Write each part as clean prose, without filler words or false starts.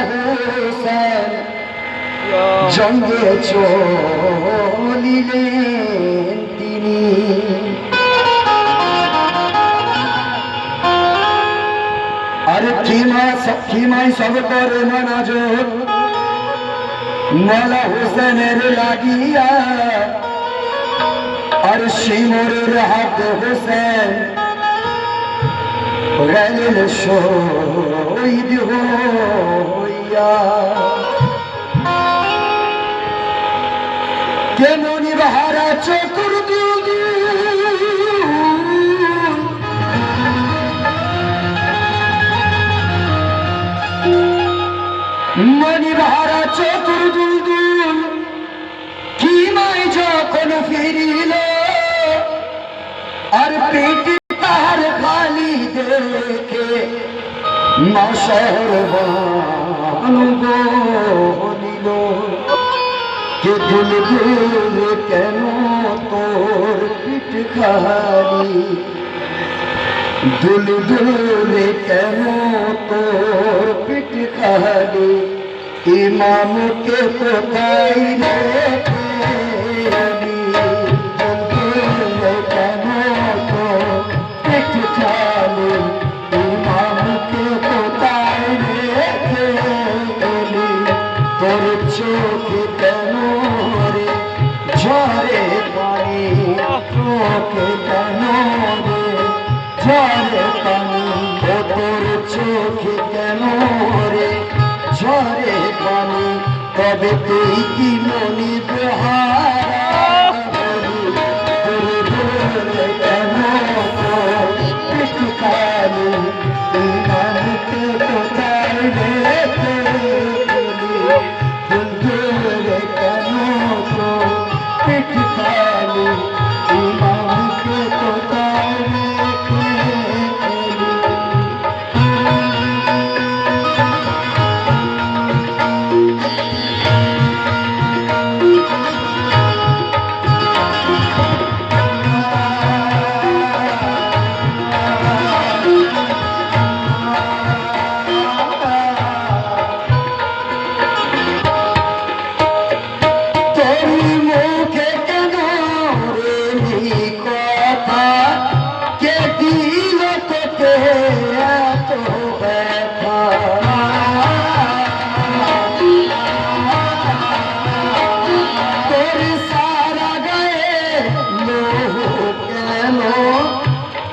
হোসেন জঙ্গে চলিলেন তিনি। আর খিমাই সব করে নাজর মৌলা হোসেনের লাগিয়া, আর শিমরের হাত হোসেন গেলেন শহীদ হইয়া। কেমন বাহারা চতুর্দিক মণিবাহারা চতুর্দিক খিমাই যখন ফিরিল, আর পেট তার খালি দেখে মা সর্বানু বলিল, কে দুলদুল কেন তোর পিঠ খালি, দুলদুল কেন তোর পিঠ খালি, ইমামকে কোথায় রেখে এলি, দুলদুল কেন তোর পিঠ খালি, ইমামকে কোথায় রেখে এলি, তোর চোখে কেন রে ঝরে পানি, চোখে কেন রে ঝরে পানি, তোর চোখে কেন রে ঝরে পানি, তবে তুই কি মনি বেহারা কেন পিঠ খালি, ইমামকে কোথায় রেখে এলি, দুলদুল কেন পিঠ খালি, ইমামকে কোথায় রেখে এলি।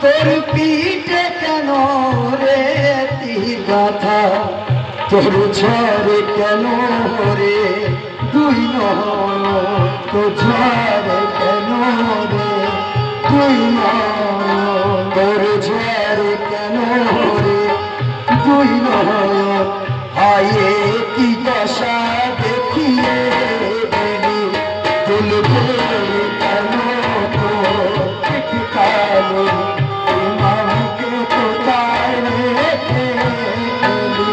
তোর পিঠে কেন রে গাথা, তোর ঝরে কেন রে দুই নয়ন, তোর ঝরে কেন রে দুই নয়ন, তোর ঝরে কেন রে দুই নয়ন, আয়ে কি দশা দেখিয়ে দিলি, দুলদুল কেন তোর পিঠ খালি, ইমামকে কোথায় রেখে এলি,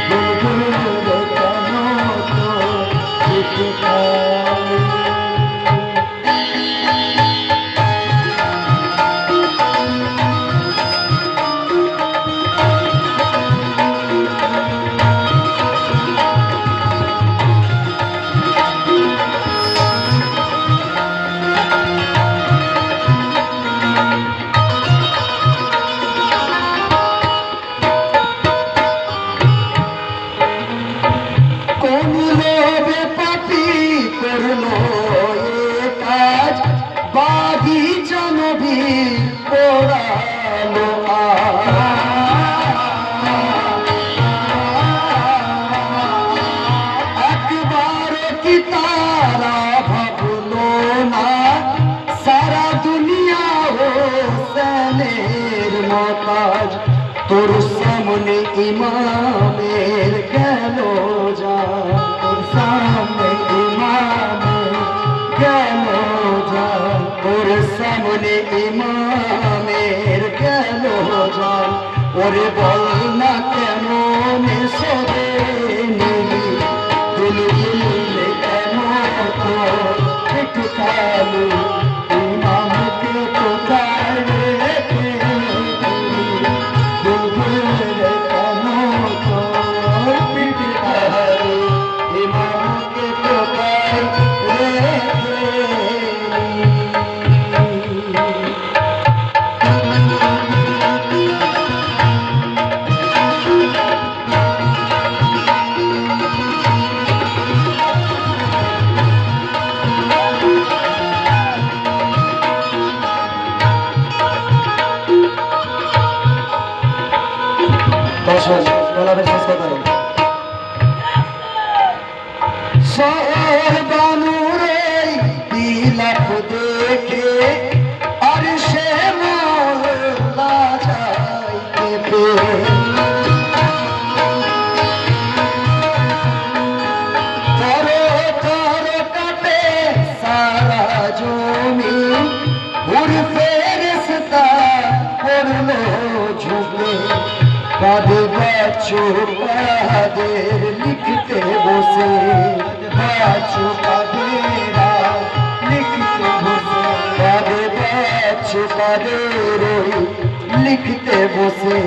দুলদুল কেন তোর পিঠ খালি। তোর সামনে ইমামের গেল যা, তোর সামনে ইমামের গেল যা, তোর সামনে ইমামের গেল যা, ওরে বল না কেন মেসরে নিলি, দুলদুল কেন তোর পিঠ খালি, ইমামকে কোথায় রেখে এলি, দুলদুল কেন তোর পিঠ শহর বানুর এই বিলাপ দেখে আর সে মোল্লা যাইতে কাটে সারা জমি উড় ফেরেশতা পড়লো ঝুঁকে কাঁদে বাচ্চু কাদের লিখতে বসে বাচ্চু কাদেরা লিখতে বসে কাঁদে বাচ্চু কাদের লিখতে বসে